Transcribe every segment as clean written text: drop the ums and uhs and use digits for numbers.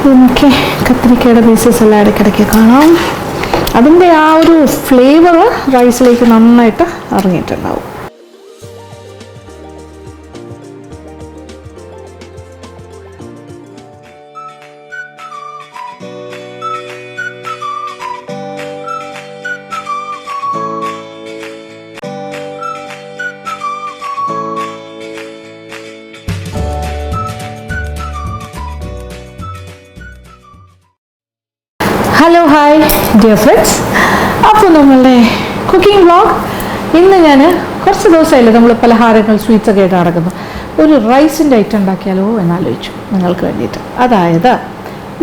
നമുക്ക് കത്തിരിക്കയുടെ പീസസ് എല്ലാം ഇടയ്ക്കിടയ്ക്ക് കാണാം. അതിൻ്റെ ആ ഒരു ഫ്ലേവർ റൈസിലേക്ക് നന്നായിട്ട് ഇറങ്ങിയിട്ടുണ്ടാവും. ഹലോ ഹായ് ഡിയർ ഫ്രണ്ട്സ്, അപ്പോൾ നമ്മളുടെ കുക്കിംഗ് വ്ളോഗ് ഇന്ന് ഞാൻ കുറച്ച് ദിവസമായില്ലേ നമ്മൾ പലഹാരങ്ങൾ സ്വീറ്റ്സൊക്കെ ആയിട്ട് നടക്കുന്നു. ഒരു റൈസിൻ്റെ ഐറ്റം ഉണ്ടാക്കിയാലോ എന്നാലോചിച്ചു നിങ്ങൾക്ക് വേണ്ടിയിട്ട്. അതായത്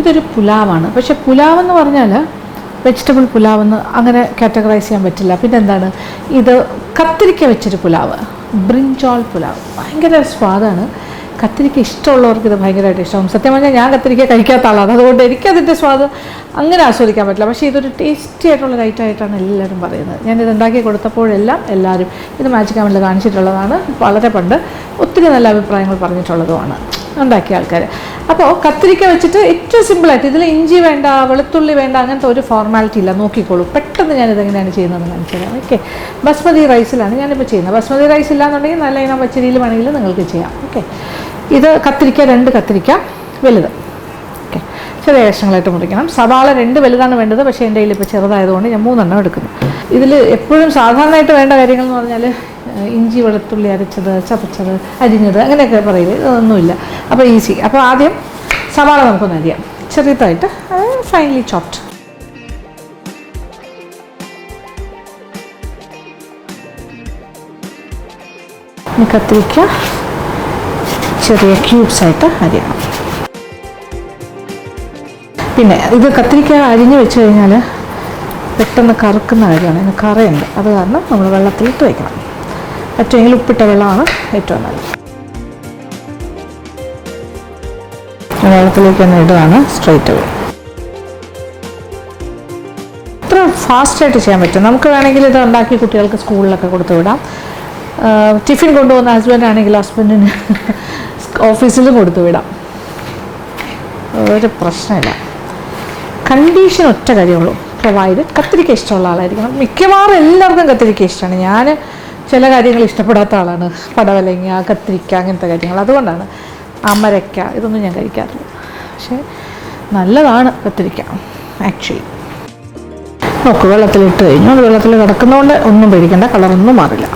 ഇതൊരു പുലാവാണ്. പക്ഷേ പുലാവ് എന്ന് പറഞ്ഞാൽ വെജിറ്റബിൾ പുലാവെന്ന് അങ്ങനെ കാറ്റഗറൈസ് ചെയ്യാൻ പറ്റില്ല. പിന്നെ എന്താണ് ഇത്, കത്തിരിക്ക വെച്ചൊരു പുലാവ്, ബ്രിഞ്ചാൾ പുലാവ്. ഭയങ്കര സ്വാദാണ്. കത്തിരിക്ക ഇഷ്ടമുള്ളവർക്ക് ഇത് ഭയങ്കരമായിട്ട് ഇഷ്ടമാകും. സത്യം പറഞ്ഞാൽ ഞാൻ കത്തിരിക്ക കഴിക്കാത്ത ആളാണ്, അതുകൊണ്ട് എനിക്കതിൻ്റെ സ്വാദ് അങ്ങനെ ആസ്വദിക്കാൻ പറ്റില്ല. പക്ഷേ ഇതൊരു ടേസ്റ്റി ആയിട്ടുള്ള ഐറ്റമായിട്ടാണ് എല്ലാവരും പറയുന്നത്. ഞാനിത് ഉണ്ടാക്കി കൊടുത്തപ്പോഴെല്ലാം എല്ലാവരും ഇത് മാജിക് കമന്റിൽ കാണിച്ചിട്ടുള്ളതാണ്. വളരെ പണ്ട് ഒത്തിരി നല്ല അഭിപ്രായങ്ങൾ പറഞ്ഞിട്ടുള്ളതുമാണ് ഉണ്ടാക്കിയ ആൾക്കാർ. അപ്പോൾ കത്തിരിക്ക വെച്ചിട്ട് ഏറ്റവും സിമ്പിളായിട്ട്, ഇതിൽ ഇഞ്ചി വേണ്ട, വെളുത്തുള്ളി വേണ്ട, അങ്ങനത്തെ ഒരു ഫോർമാലിറ്റി ഇല്ല. നോക്കിക്കോളൂ, പെട്ടെന്ന് ഞാനിതെങ്ങനെയാണ് ചെയ്യുന്നതെന്ന് കാണിച്ചു തരാം. ഓക്കെ, ബസ്മതി റൈസിലാണ് ഞാനിപ്പോൾ ചെയ്യുന്നത്. ബസ്മതി റൈസ് ഇല്ലാന്നുണ്ടെങ്കിൽ നല്ല ഇനം പച്ചരിയിൽ വേണമെങ്കിൽ നിങ്ങൾക്ക് ചെയ്യാം. ഓക്കെ, ഇത് കത്തിരിക്ക 2 കത്തിരിക്ക വലുത്. ഓക്കെ, ചെറിയ കഷ്ണങ്ങളായിട്ട് മുറിക്കണം. സവാള 2 വലുതാണ് വേണ്ടത്, പക്ഷേ എൻ്റെ കയ്യിൽ ഇപ്പോൾ ചെറുതായതുകൊണ്ട് ഞാൻ 3 എടുക്കുന്നു. ഇതിൽ എപ്പോഴും സാധാരണയായിട്ട് വേണ്ട കാര്യങ്ങൾ എന്ന് പറഞ്ഞാൽ ഇഞ്ചി, വെളുത്തുള്ളി അരച്ചത്, ചതച്ചത്, അരിഞ്ഞത്, അങ്ങനെയൊക്കെ പറയില്ലേ, ഇതൊന്നുമില്ല. അപ്പോൾ ഈസി. അപ്പോൾ ആദ്യം സവാള നമുക്കൊന്ന് അരിയാം ചെറുതായിട്ട്, ഫൈനലി ചോപ്ഡ്. കത്തിരിക്ക ചെറിയ ക്യൂബ്സായിട്ട് അരിയണം. പിന്നെ ഇത് കത്തിരിക്ക അരിഞ്ഞ് വെച്ച് കഴിഞ്ഞാൽ പെട്ടെന്ന് കറുക്കുന്ന കാര്യമാണ്. ഇതിന് കറയുണ്ട്, അത് കാരണം നമ്മൾ വെള്ളത്തിലിട്ട് വയ്ക്കണം. പറ്റുമെങ്കിൽ ഉപ്പിട്ട വെള്ളമാണ് ഏറ്റവും നല്ലത്. വെള്ളത്തിലേക്ക് തന്നെ ഇടുകയാണ് സ്ട്രൈറ്റ് അവേ. ഇത്ര ഫാസ്റ്റായിട്ട് ചെയ്യാൻ പറ്റും. നമുക്ക് വേണമെങ്കിൽ ഇത് ഉണ്ടാക്കി കുട്ടികൾക്ക് സ്കൂളിലൊക്കെ കൊടുത്തു വിടാം. ടിഫിൻ കൊണ്ടുപോകുന്ന ഹസ്ബൻഡാണെങ്കിൽ ഹസ്ബൻഡിന് ഓഫീസിലും കൊടുത്തു വിടാം, ഒരു പ്രശ്നമില്ല. കണ്ടീഷൻ ഒറ്റ കാര്യമുള്ളൂ, പ്രൊവൈഡഡ് കത്തിരിക്ക ഇഷ്ടമുള്ള ആളായിരിക്കണം. മിക്കവാറും എല്ലാവർക്കും കത്തിരിക്ക ഇഷ്ടമാണ്. ഞാൻ ചില കാര്യങ്ങൾ ഇഷ്ടപ്പെടാത്ത ആളാണ്, പടവലങ്ങ, കത്തിരിക്ക, അങ്ങനത്തെ കാര്യങ്ങൾ. അതുകൊണ്ടാണ് അമരക്ക ഇതൊന്നും ഞാൻ കഴിക്കാറില്ല. പക്ഷേ നല്ലതാണ് കത്തിരിക്ക ആക്ച്വലി. നോക്കൂ, വെള്ളത്തിലിട്ട് കഴിഞ്ഞു. അത് വെള്ളത്തിൽ കിടക്കുന്നതുകൊണ്ട് ഒന്നും പേടിക്കേണ്ട, കളറൊന്നും മാറില്ല.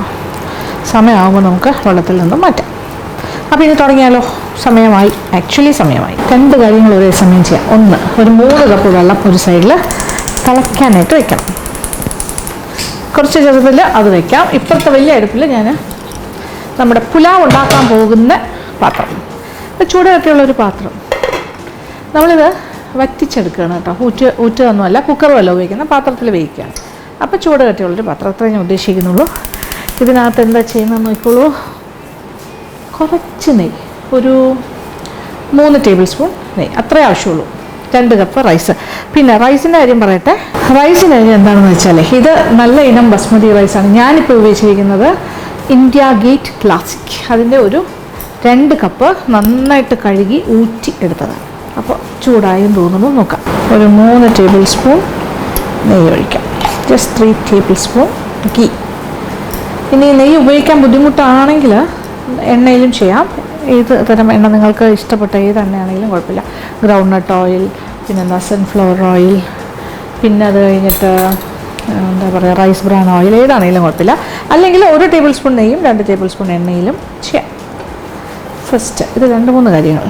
സമയമാകുമ്പോൾ നമുക്ക് വെള്ളത്തിൽ നിന്നും മാറ്റാം. അപ്പോൾ ഇനി തുടങ്ങിയാലോ? സമയമായി, ആക്ച്വലി സമയമായി. 2 കാര്യങ്ങൾ ഒരേ സമയം ചെയ്യാം. ഒന്ന്, ഒരു 3 കപ്പ് വെള്ളം ഒരു സൈഡിൽ തിളയ്ക്കാനായിട്ട് വയ്ക്കണം. കുറച്ച് ചെറുതിൽ അത് വയ്ക്കാം. ഇപ്പോഴത്തെ വലിയ അടുപ്പിൽ ഞാൻ നമ്മുടെ പുലാവ് ഉണ്ടാക്കാൻ പോകുന്ന പാത്രം, ചൂട് കട്ടിയുള്ളൊരു പാത്രം, നമ്മളിത് വറ്റിച്ചെടുക്കുകയാണ് കേട്ടോ. ഊറ്റൊന്നുമല്ല, കുക്കറുമല്ല ഉപയോഗിക്കുന്ന പാത്രത്തിൽ വേവിക്കുകയാണ്. അപ്പോൾ ചൂട് കട്ടിയുള്ളൊരു പാത്രം, അത്രയും ഞാൻ ഉദ്ദേശിക്കുന്നുള്ളൂ. ഇതിനകത്ത് എന്താ ചെയ്യുന്നതെന്ന് നോക്കിക്കോളൂ. കുറച്ച് നെയ്യ്, ഒരു 3 ടേബിൾ സ്പൂൺ നെയ്യ്, അത്രേ ആവശ്യമുള്ളൂ. 2 കപ്പ് റൈസ്. പിന്നെ റൈസിൻ്റെ കാര്യം പറയട്ടെ. റൈസിൻ്റെ കാര്യം എന്താണെന്ന് വെച്ചാൽ, ഇത് നല്ല ഇനം ബസ്മതി റൈസാണ്. ഞാനിപ്പോൾ ഉപയോഗിച്ചിരിക്കുന്നത് ഇന്ത്യ ഗേറ്റ് ക്ലാസിക്. അതിൻ്റെ ഒരു 2 കപ്പ് നന്നായിട്ട് കഴുകി ഊറ്റി എടുത്തതാണ്. അപ്പോൾ ചൂടായും തോന്നുന്നു, നോക്കാം. ഒരു 3 ടേബിൾ സ്പൂൺ നെയ്യ് ഒഴിക്കാം. Just 3 table spoon ghee. ഇനി നെയ്യ് ഉപയോഗിക്കാൻ ബുദ്ധിമുട്ടാണെങ്കിൽ എണ്ണയിലും ചെയ്യാം. ഏത് തരം എണ്ണ നിങ്ങൾക്ക് ഇഷ്ടപ്പെട്ട ഏത് എണ്ണയാണെങ്കിലും കുഴപ്പമില്ല. ഗ്രൗണ്ട് നട്ട് ഓയിൽ, പിന്നെന്താ സൺഫ്ലവർ ഓയിൽ, പിന്നെ അത് കഴിഞ്ഞിട്ട് എന്താ പറയുക റൈസ് ബ്രാൻ ഓയിൽ, ഏതാണെങ്കിലും കുഴപ്പമില്ല. അല്ലെങ്കിൽ 1 ടേബിൾ സ്പൂൺ നെയ്യും 2 ടേബിൾ സ്പൂൺ എണ്ണയിലും ചെയ്യാം. ഫസ്റ്റ് ഇത് 2-3 കാര്യങ്ങൾ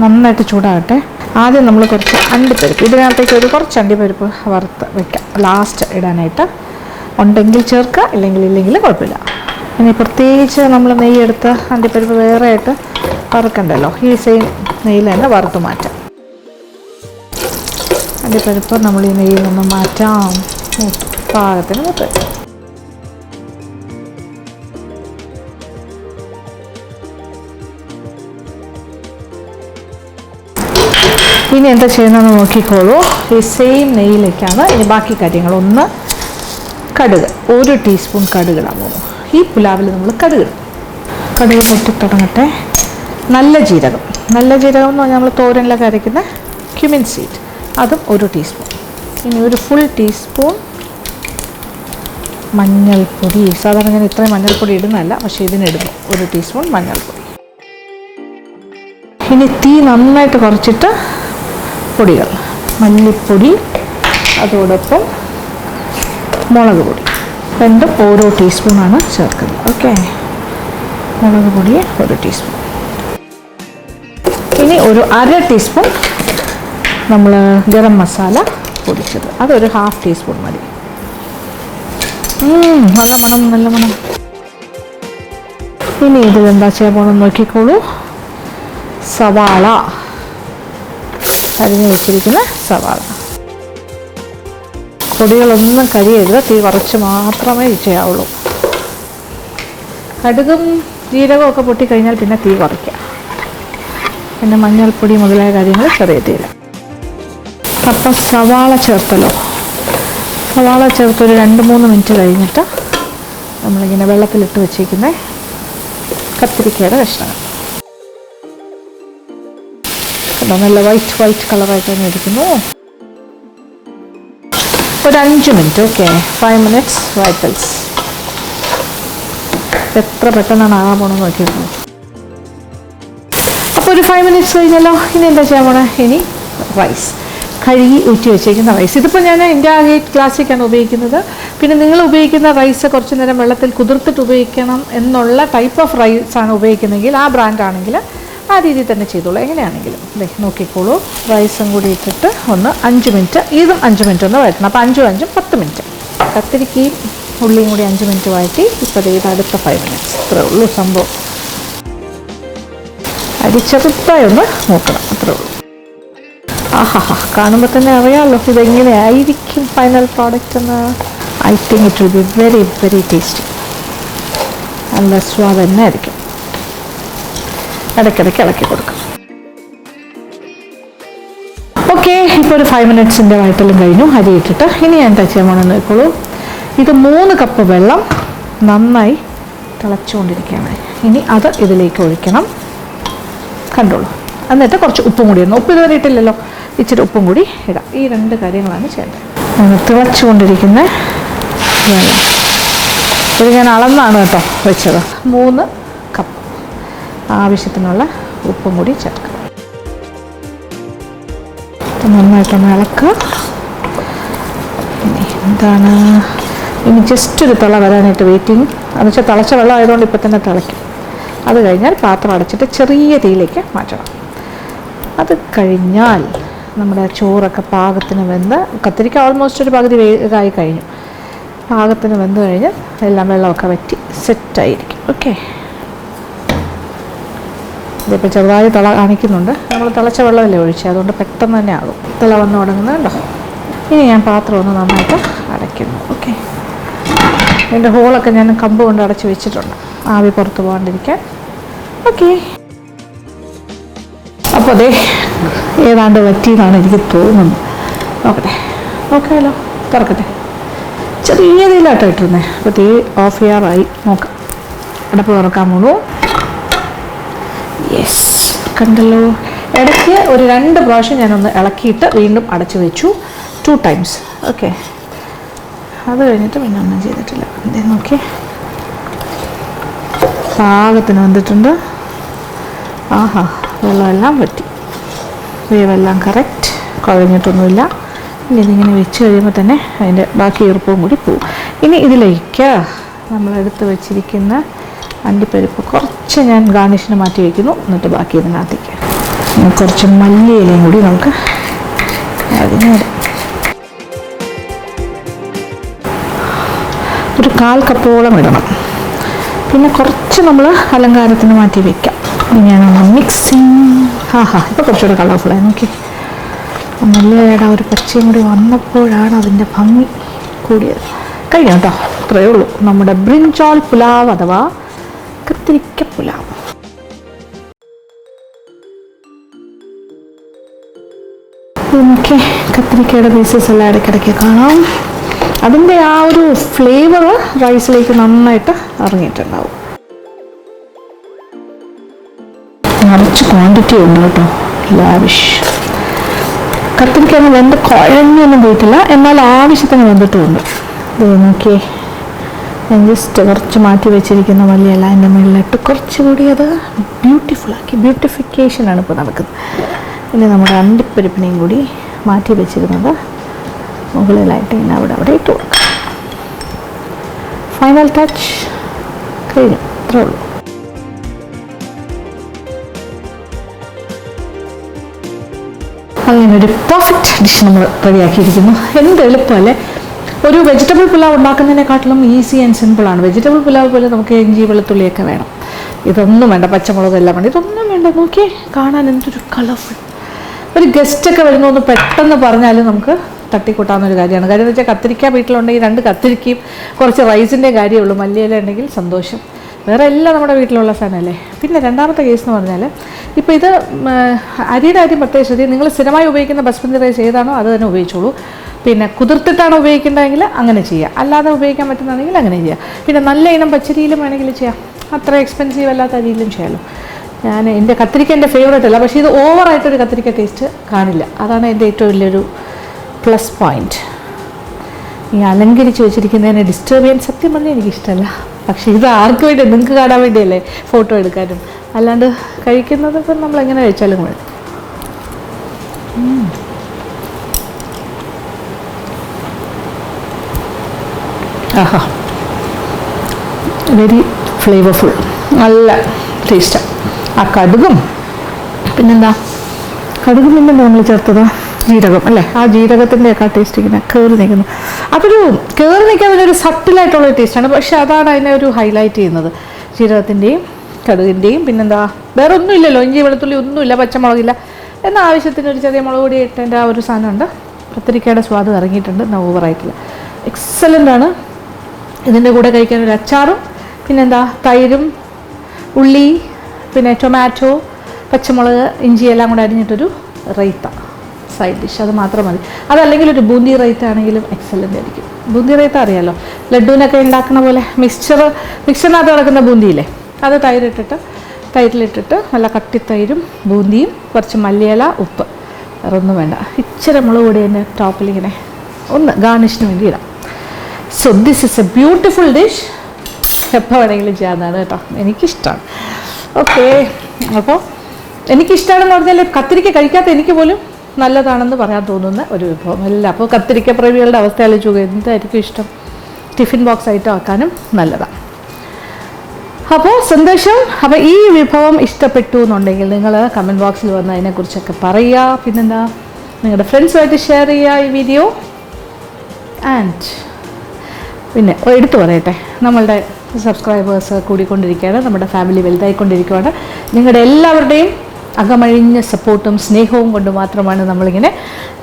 നന്നായിട്ട് ചൂടാകട്ടെ. ആദ്യം നമ്മൾ കുറച്ച് അണ്ടിപ്പരിപ്പ്, ഇതിനകത്തേക്ക് ഒരു കുറച്ച് അണ്ടിപ്പരിപ്പ് വറുത്ത് വയ്ക്കാം, ലാസ്റ്റ് ഇടാനായിട്ട്. ഉണ്ടെങ്കിൽ ചേർക്കുക, ഇല്ലെങ്കിൽ കുഴപ്പമില്ല. ഇനി പ്രത്യേകിച്ച് നമ്മൾ നെയ്യെടുത്ത് അണ്ടിപ്പരിപ്പ് വേറെ ആയിട്ട് വറുക്കണ്ടല്ലോ, ഈ സെയിം നെയ്യിൽ തന്നെ വറുത്ത് മാറ്റാം. അണ്ടിപ്പരിപ്പ് നമ്മൾ ഈ നെയ്യിൽ നിന്ന് മാറ്റാം. പാകത്തിന് മൂത്ത്. ഇനി എന്താ ചെയ്യുന്നതെന്ന് നോക്കിക്കോളൂ. ഈ സെയിം നെയ്യിലേക്കാണ് ഇനി ബാക്കി കാര്യങ്ങൾ. ഒന്ന്, കടുക്, 1 ടീസ്പൂൺ കടുക് ഇടാൻ പോകുന്നു. ഈ പുലാവിൽ നമ്മൾ കടുക് പൊട്ടി തുടങ്ങട്ടെ. നല്ല ജീരകം എന്ന് പറഞ്ഞാൽ നമ്മൾ തോരനിലൊക്കെ അരയ്ക്കുന്ന ക്യുമിൻ സീഡ്, അതും 1 ടീസ്പൂൺ. ഇനി ഒരു ഫുൾ ടീസ്പൂൺ മഞ്ഞൾപ്പൊടി. സാധാരണ ഞാൻ ഇത്രയും മഞ്ഞൾപ്പൊടി ഇടുന്നതല്ല, പക്ഷേ ഇതിനിടുന്നു 1 ടീസ്പൂൺ മഞ്ഞൾപ്പൊടി. ഇനി തീ നന്നായിട്ട് കുറച്ചിട്ട് പൊടികൾ, മല്ലിപ്പൊടി, അതോടൊപ്പം മുളക് പൊടി, രണ്ടും ഓരോ ടീസ്പൂണാണ് ചേർക്കുന്നത്. ഓക്കെ, മുളക് പൊടി 1 ടീസ്പൂൺ. ഇനി ഒരു 1/2 ടീസ്പൂൺ നമ്മൾ ഗരം മസാല പൊടിച്ചത്, അതൊരു 1/2 ടീസ്പൂൺ മതി. നല്ല മണം, നല്ല മണം. ഇനി ഇതിൽ എന്താ ചെയ്യാൻ പോകണം നോക്കിക്കോളൂ. സവാള, അരിഞ്ഞ് വെച്ചിരിക്കുന്ന സവാള. പൊടികളൊന്നും കരിയരുത്, തീ കുറച്ച് മാത്രമേ ചെയ്യാവുള്ളൂ. കടുകും ജീരകവും ഒക്കെ പൊട്ടിക്കഴിഞ്ഞാൽ പിന്നെ തീ കുറയ്ക്കുക. പിന്നെ മഞ്ഞൾപ്പൊടി മുതലായ കാര്യങ്ങൾ ചെറിയ തീര. അപ്പം സവാള ചേർത്തല്ലോ. സവാള ചേർത്തൊരു 2-3 മിനിറ്റ് കഴിഞ്ഞിട്ട് നമ്മളിങ്ങനെ വെള്ളത്തിലിട്ട് വെച്ചിരിക്കുന്ന കത്തിരിക്കയുടെ കഷ്ണങ്ങൾ കണ്ടോ, നല്ല വൈറ്റ് കളറായിട്ട് തന്നെ ഇരിക്കുന്നു. ഒരു 5 മിനിറ്റ്. Okay, 5 minutes vitals. എത്ര പെട്ടെന്നാണ് ആകാൻ പോകണമെന്ന് നോക്കിയിരുന്നു. അപ്പോൾ ഒരു 5 മിനിറ്റ്സ് കഴിഞ്ഞല്ലോ. ഇനി എന്താ ചെയ്യാൻ പോണേ? ഇനി റൈസ്, കഴുകി ഊറ്റി വെച്ചേക്കുന്ന റൈസ്. ഇതിപ്പോൾ ഞാൻ ഇന്ത്യ ഗേറ്റ് ക്ലാസിക്കാണ് ഉപയോഗിക്കുന്നത്. പിന്നെ നിങ്ങൾ ഉപയോഗിക്കുന്ന റൈസ് കുറച്ച് നേരം വെള്ളത്തിൽ കുതിർത്തിട്ട് ഉപയോഗിക്കണം എന്നുള്ള ടൈപ്പ് ഓഫ് റൈസാണ് ഉപയോഗിക്കുന്നതെങ്കിൽ, ആ ബ്രാൻഡാണെങ്കിൽ ആ രീതിയിൽ തന്നെ ചെയ്തോളൂ. എങ്ങനെയാണെങ്കിലും നോക്കിക്കോളൂ. റൈസും കൂടി ഇട്ടിട്ട് ഒന്ന് 5 മിനിറ്റ്, ഇതും 5 മിനിറ്റ് ഒന്ന് വഴറ്റണം. അപ്പോൾ 5 5 10 മിനിറ്റ്. കത്തിരിക്കയും ഉള്ളിയും കൂടി 5 മിനിറ്റ് വഴറ്റി. ഇപ്പോൾ ഇത് അടുത്ത 5 മിനിറ്റ്സ്. ഇത്രേ ഉള്ളൂ സംഭവം. അരി ചെറുതായി ഒന്ന് നോക്കണം, അത്രേ ഉള്ളൂ. ആഹാ, കാണുമ്പോൾ തന്നെ അറിയാമല്ലോ ഇതെങ്ങനെയായിരിക്കും ഫൈനൽ പ്രോഡക്റ്റ് എന്ന്. I think it will be very very tasty. നല്ല സ്വാദ് തന്നെ ആയിരിക്കും. ഇടയ്ക്കിടയ്ക്ക് ഇളക്കി കൊടുക്കും. ഓക്കെ, ഇപ്പോൾ ഒരു 5 മിനിറ്റ്സിൻ്റെ വഴറ്റലും കഴിഞ്ഞു. അരി ഇട്ടിട്ട് ഇനി ഞാൻ എന്താ ചെയ്യാൻ പോകണമെന്ന് നോക്കോളൂ. ഇത് 3 കപ്പ് വെള്ളം നന്നായി തിളച്ചുകൊണ്ടിരിക്കുകയാണ്. ഇനി അത് ഇതിലേക്ക് ഒഴിക്കണം. കണ്ടോളൂ. എന്നിട്ട് കുറച്ച് ഉപ്പും കൂടി ഇടണം. ഉപ്പ് ഇതുവരെ ഇട്ടില്ലല്ലോ, ഇച്ചിരി ഉപ്പും കൂടി ഇടാം. ഈ 2 കാര്യങ്ങളാണ് ചെയ്യേണ്ടത്. തിളച്ചുകൊണ്ടിരിക്കുന്ന വെള്ളം, ഇത് ഞാൻ അളന്നാണ് കേട്ടോ വെച്ചത്. 3 കപ്പ്. ആവശ്യത്തിനുള്ള ഉപ്പും കൂടി ചേർക്കുക. നന്നായിട്ടൊന്ന് ഇളക്കുക. എന്താണ് ഇനി ജസ്റ്റ് ഒരു തിള വരാനായിട്ട് വെയിറ്റിംഗ്. എന്ന് വെച്ചാൽ തിളച്ച വെള്ളം ആയതുകൊണ്ട് ഇപ്പം തന്നെ തിളയ്ക്കും. അത് കഴിഞ്ഞാൽ പാത്രം അടച്ചിട്ട് ചെറിയ തീയിലേക്ക് മാറ്റണം. അത് കഴിഞ്ഞാൽ നമ്മുടെ ചോറൊക്കെ പാകത്തിന് വെന്ത്, കത്തിരിക്ക ഓൾമോസ്റ്റ് ഒരു പകുതി വേഗമായി കഴിഞ്ഞു. പാകത്തിന് വെന്ത് കഴിഞ്ഞ് എല്ലാം വെള്ളമൊക്കെ വറ്റി സെറ്റായിരിക്കും. ഓക്കെ, ഇതിപ്പോൾ ചെറുതായി തിള കാണിക്കുന്നുണ്ട്. നമ്മൾ തിളച്ച വെള്ളമല്ലേ ഒഴിച്ചത്, അതുകൊണ്ട് പെട്ടെന്ന് തന്നെ ആകും. തിള വന്ന് തുടങ്ങുന്നുണ്ടോ? ഇനി ഞാൻ പാത്രം ഒന്ന് നന്നായിട്ട് അടയ്ക്കുന്നു. ഓക്കെ, ഇതിൻ്റെ ഹോളൊക്കെ ഞാൻ കമ്പ് കൊണ്ട് അടച്ച് വെച്ചിട്ടുണ്ട്, ആവി പുറത്ത് പോകാണ്ടിരിക്കാൻ. ഓക്കെ, അപ്പോൾ അതേ ഏതാണ്ട് വറ്റിയെന്നാണ് എനിക്ക് തോന്നുന്നത്. നോക്കട്ടെ, നോക്കാമല്ലോ. തുറക്കട്ടെ. ചെറിയ തീയിലാട്ടോ ഇട്ടിരുന്നേ. അപ്പോൾ തീ ഓഫ് ചെയ്യാറായി. നോക്കാം. അടപ്പ് തുറക്കാൻ പോണു. യെസ്, കണ്ടല്ലോ. ഇടയ്ക്ക് ഒരു 2 പ്രാവശ്യം ഞാനൊന്ന് ഇളക്കിയിട്ട് വീണ്ടും അടച്ചു വെച്ചു. 2 ടൈംസ്. ഓക്കെ, അത് കഴിഞ്ഞിട്ട് പിന്നെ ഒന്നും ചെയ്തിട്ടില്ല. എന്തേ നോക്കി, പാകത്തിന് വന്നിട്ടുണ്ട്. ആഹാ, വെള്ളമെല്ലാം വറ്റി, വേവെല്ലാം കറക്റ്റ്, കുഴഞ്ഞിട്ടൊന്നുമില്ല. ഇനി ഇതിങ്ങനെ വെച്ച് കഴിയുമ്പോൾ തന്നെ അതിൻ്റെ ബാക്കി ഈർപ്പവും കൂടി പോവും. ഇനി ഇതിലേക്ക് നമ്മളെടുത്ത് വെച്ചിരിക്കുന്ന അണ്ടിപ്പരിപ്പ് കുറച്ച് ഞാൻ ഗാർണിഷിന് മാറ്റി വയ്ക്കുന്നു. എന്നിട്ട് ബാക്കി ഇതിനകത്തേക്ക് കുറച്ച് മല്ലിയിലയും കൂടി നമുക്ക് അതിനോട് ഒരു 1/4 കപ്പോളം ഇടണം. പിന്നെ കുറച്ച് നമ്മൾ അലങ്കാരത്തിന് മാറ്റി വയ്ക്കാം. ഞാനൊന്ന് മിക്സിങ്. ഇപ്പോൾ കുറച്ചുകൂടെ കളർഫുള്ളായി. നോക്കി, മല്ലിയുടെ ഒരു പച്ചയും കൂടി വന്നപ്പോഴാണ് അതിൻ്റെ ഭംഗി കൂടിയത്. കഴിഞ്ഞു കേട്ടോ. ഇത്രയേ ഉള്ളൂ നമ്മുടെ ബ്രിഞ്ചാൾ പുലാവ് അഥവാ കത്തിരിക്ക പുലാവ്. നമുക്ക് കത്തിരിക്കയുടെ പീസസ് എല്ലാം ഇടയ്ക്കിടയ്ക്ക് കാണാം. അതിൻ്റെ ആ ഒരു ഫ്ലേവർ റൈസിലേക്ക് നന്നായിട്ട് ഇറങ്ങിയിട്ടുണ്ടാവും. നിറച്ച് ക്വാണ്ടിറ്റി ഉണ്ട് കേട്ടോ, ലാവിഷ്. കത്തിരിക്കാണ് വെന്ത് കുഴഞ്ഞൊന്നും പോയിട്ടില്ല, എന്നാൽ ആവശ്യത്തിന് വെന്തിട്ടുമുണ്ട്. ഇത് നോക്കിയേ, ഞാൻ ജസ്റ്റ് കുറച്ച് മാറ്റി വെച്ചിരിക്കുന്ന മല്ലിയില അതിൻ്റെ മുകളിലിട്ട് കുറച്ചുകൂടി അത് ബ്യൂട്ടിഫുള്ളാക്കി. ബ്യൂട്ടിഫിക്കേഷനാണ് ഇപ്പോൾ നടക്കുന്നത്. ഇനി നമ്മുടെ അണ്ടിപ്പരിപ്പിനെയും കൂടി മാറ്റി വെച്ചിരുന്നത് മുകളിലായിട്ട് ഇങ്ങനെ അവിടെ ഇട്ട് കൊടുക്കാം. ഫൈനൽ ടച്ച് കഴിഞ്ഞു, അത്രേ ഉള്ളൂ. അങ്ങനെ ഒരു പെർഫെക്റ്റ് ഡിഷ് നമ്മൾ റെഡിയാക്കിയിരിക്കുന്നു. എന്ത് എളുപ്പമല്ലേ! ഒരു വെജിറ്റബിൾ പുലാവ് ഉണ്ടാക്കുന്നതിനെക്കാട്ടിലും ഈസി ആൻഡ് സിമ്പിളാണ്. വെജിറ്റബിൾ പുലാവ് പോലെ നമുക്ക് ഇഞ്ചി വെളുത്തുള്ളിയൊക്കെ വേണം. ഇതൊന്നും വേണ്ട, പച്ചമുളക് എല്ലാം വേണ്ട, ഇതൊന്നും വേണ്ട. നോക്കിയേ, കാണാൻ എന്തൊരു കളർഫുൾ. ഒരു ഗസ്റ്റൊക്കെ വരുന്ന ഒന്ന് പെട്ടെന്ന് പറഞ്ഞാലും നമുക്ക് തട്ടിക്കൂട്ടാവുന്നൊരു കാര്യമാണ്. കാര്യം എന്ന് വെച്ചാൽ കത്തിരിക്ക വീട്ടിലുണ്ടെങ്കിൽ 2 കത്തിരിക്കയും കുറച്ച് റൈസിൻ്റെ കാര്യമുള്ളൂ. മല്ലിയില ഉണ്ടെങ്കിൽ സന്തോഷം. വേറെ എല്ലാം നമ്മുടെ വീട്ടിലുള്ള സാധനമല്ലേ. പിന്നെ രണ്ടാമത്തെ കേസ് എന്ന് പറഞ്ഞാൽ, ഇപ്പോൾ ഇത് അരിയുടെ കാര്യം പ്രത്യേകം ശ്രദ്ധിക്കുക. നിങ്ങൾ സ്ഥിരമായി ഉപയോഗിക്കുന്ന ബസ്മതി റൈസ് ഏതാണോ അത് തന്നെ ഉപയോഗിച്ചോളൂ. പിന്നെ കുതിർത്തിട്ടാണ് ഉപയോഗിക്കേണ്ടതെങ്കിൽ അങ്ങനെ ചെയ്യുക, അല്ലാതെ ഉപയോഗിക്കാൻ പറ്റുന്നതാണെങ്കിൽ അങ്ങനെ ചെയ്യുക. പിന്നെ നല്ല ഇനം പച്ചരിയിലും വേണമെങ്കിൽ ചെയ്യാം, അത്ര എക്സ്പെൻസീവ് അല്ലാത്ത അരിയിലും ചെയ്യാമല്ലോ. എൻ്റെ കത്തിരിക്ക എൻ്റെ ഫേവറേറ്റ് അല്ല, പക്ഷേ ഇത് ഓവറായിട്ടൊരു കത്തിരിക്ക ടേസ്റ്റ് കാണില്ല. അതാണ് എൻ്റെ ഏറ്റവും വലിയൊരു പ്ലസ് പോയിൻറ്റ്. ഈ അലങ്കരിച്ച് വെച്ചിരിക്കുന്നതിനെ ഡിസ്റ്റർബ് ചെയ്യാൻ സത്യം പറഞ്ഞാൽ എനിക്കിഷ്ടമല്ല. പക്ഷേ ഇത് ആർക്ക് വേണ്ടി? നിങ്ങൾക്ക് കാണാൻ വേണ്ടിയല്ലേ, ഫോട്ടോ എടുക്കാനും. അല്ലാണ്ട് കഴിക്കുന്നത് ഇപ്പം നമ്മളെങ്ങനെ കഴിച്ചാലും വേണം. ആഹാ, വെരി ഫ്ലേവർഫുൾ, നല്ല ടേസ്റ്റാണ്. ആ കടുകും പിന്നെന്താ നമ്മൾ ചേർത്തത് ജീരകം അല്ലേ, ആ ജീരകത്തിൻ്റെയൊക്കെ ടേസ്റ്റ് ഇങ്ങനെ കയറി നിൽക്കുന്നു. അതൊരു കയറി നിൽക്കാതിനൊരു സട്ടിലായിട്ടുള്ള ടേസ്റ്റാണ്, പക്ഷെ അതാണ് അതിനെ ഒരു ഹൈലൈറ്റ് ചെയ്യുന്നത്. ജീരകത്തിൻ്റെയും കടുകിൻ്റെയും പിന്നെന്താ, വേറെ ഒന്നുമില്ലല്ലോ, ഇഞ്ചി വെളുത്തുള്ളി ഒന്നുമില്ല, പച്ചമുളകില്ല, എന്നാൽ ആവശ്യത്തിന് ഒരു ചെറിയ മുളക് പൊടി ഇട്ടതിൻ്റെ ആ ഒരു സാധനമുണ്ട്. കത്തിരിക്കയുടെ സ്വാദ് ഇറങ്ങിയിട്ടുണ്ട്, എന്നാൽ ഓവറായിട്ടില്ല. എക്സലൻ്റാണ്. ഇതിൻ്റെ കൂടെ കഴിക്കാൻ ഒരു അച്ചാറും പിന്നെന്താ തൈരും ഉള്ളി പിന്നെ ടൊമാറ്റോ പച്ചമുളക് ഇഞ്ചി എല്ലാം കൂടെ അരിഞ്ഞിട്ടൊരു റൈത്ത സൈഡ് ഡിഷ്, അത് മാത്രം മതി. അതല്ലെങ്കിൽ ഒരു ബൂന്തി റൈത്ത ആണെങ്കിലും എക്സലൻ്റ് ആയിരിക്കും. ബൂന്തി റൈത്ത അറിയാമല്ലോ, ലഡുവിനൊക്കെ ഉണ്ടാക്കുന്ന പോലെ മിക്സറിനകത്ത് കിടക്കുന്ന ബൂന്തിയില്ലേ, അത് തൈരിലിട്ടിട്ട് നല്ല കട്ടിത്തൈരും ബൂന്തിയും കുറച്ച് മല്ലിയില ഉപ്പ്, വേറെ ഒന്നും വേണ്ട. ഇച്ചിരി മുളക് പൊടി അതിൻ്റെ ടോപ്പിലിങ്ങനെ ഒന്ന് ഗാർണിഷിന് വേണ്ടി ഇടാം. So this is A beautiful dish. എപ്പോൾ വേണമെങ്കിലും ചെയ്യാവുന്നതാണ് കേട്ടോ, എനിക്കിഷ്ടമാണ്. ഓക്കെ, അപ്പോൾ എനിക്കിഷ്ടമാണെന്ന് പറഞ്ഞാൽ കത്തിരിക്ക കഴിക്കാത്ത എനിക്ക് പോലും നല്ലതാണെന്ന് പറയാൻ തോന്നുന്ന ഒരു വിഭവം അല്ല. അപ്പോൾ കത്തിരിക്ക പ്രേമികളുടെ അവസ്ഥ ആലോചിക്കുക, എന്തായിരിക്കും ഇഷ്ടം. ടിഫിൻ ബോക്സ് ആയിട്ട് ആക്കാനും നല്ലതാണ്. അപ്പോൾ സന്തോഷം. അപ്പോൾ ഈ വിഭവം ഇഷ്ടപ്പെട്ടു എന്നുണ്ടെങ്കിൽ നിങ്ങൾ കമൻറ്റ് ബോക്സിൽ വന്ന് അതിനെക്കുറിച്ചൊക്കെ പറയുക. പിന്നെന്താ, നിങ്ങളുടെ ഫ്രണ്ട്സുമായിട്ട് ഷെയർ ചെയ്യുക ഈ വീഡിയോ. ആൻഡ് പിന്നെ എടുത്തു പറയട്ടെ, നമ്മളുടെ സബ്സ്ക്രൈബേഴ്സ് കൂടിക്കൊണ്ടിരിക്കുകയാണ്, നമ്മുടെ ഫാമിലി വലുതായിക്കൊണ്ടിരിക്കുകയാണ്. നിങ്ങളുടെ എല്ലാവരുടെയും അകമഴിഞ്ഞ സപ്പോർട്ടും സ്നേഹവും കൊണ്ട് മാത്രമാണ് നമ്മളിങ്ങനെ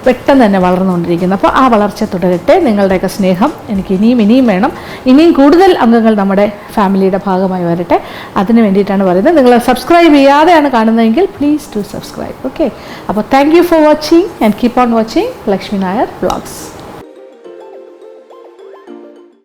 പെട്ടെന്ന് തന്നെ വളർന്നുകൊണ്ടിരിക്കുന്നത്. അപ്പോൾ ആ വളർച്ച തുടരട്ടെ. നിങ്ങളുടെയൊക്കെ സ്നേഹം എനിക്ക് ഇനിയും വേണം. ഇനിയും കൂടുതൽ അംഗങ്ങൾ നമ്മുടെ ഫാമിലിയുടെ ഭാഗമായി വരട്ടെ. അതിന് വേണ്ടിയിട്ടാണ് പറയുന്നത്. നിങ്ങൾ സബ്സ്ക്രൈബ് ചെയ്യാതെയാണ് കാണുന്നതെങ്കിൽ പ്ലീസ് ടു സബ്സ്ക്രൈബ്. ഓക്കെ, അപ്പോൾ thank you for watching and keep on watching Lakshmi Nair vlogs.